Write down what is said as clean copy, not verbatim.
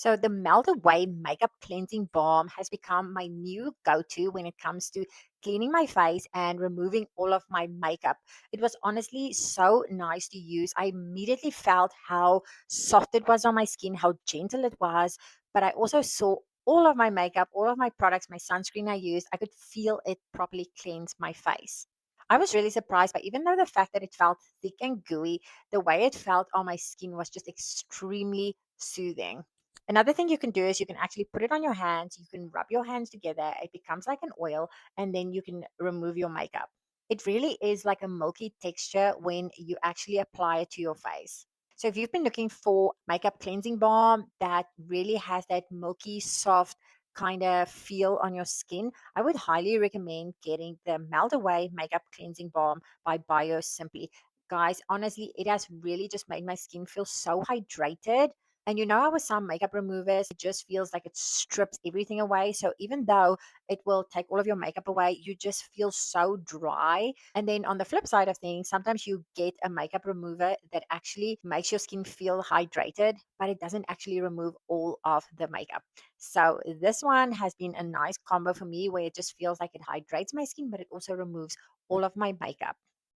So the Melt Away Makeup Cleansing Balm has become my new go-to when it comes to cleaning my face and removing all of my makeup. It was honestly so nice to use. I immediately felt how soft it was on my skin, how gentle it was, but I also saw all of my makeup, all of my products, my sunscreen I used, I could feel it properly cleanse my face. I was really surprised by even though the fact that it felt thick and gooey, the way it felt on my skin was just extremely soothing. Another thing you can do is you can actually put it on your hands. You can rub your hands together. It becomes like an oil, and then you can remove your makeup. It really is like a milky texture when you actually apply it to your face. So if you've been looking for makeup cleansing balm that really has that milky, soft kind of feel on your skin, I would highly recommend getting the Melt Away Makeup Cleansing Balm by Bio Simply. Guys, honestly, it has really just made my skin feel so hydrated, and you know how with some makeup removers, it just feels like it strips everything away. So even though it will take all of your makeup away, you just feel so dry. And then on the flip side of things, sometimes you get a makeup remover that actually makes your skin feel hydrated, but it doesn't actually remove all of the makeup. So this one has been a nice combo for me where it just feels like it hydrates my skin, but it also removes all of my makeup.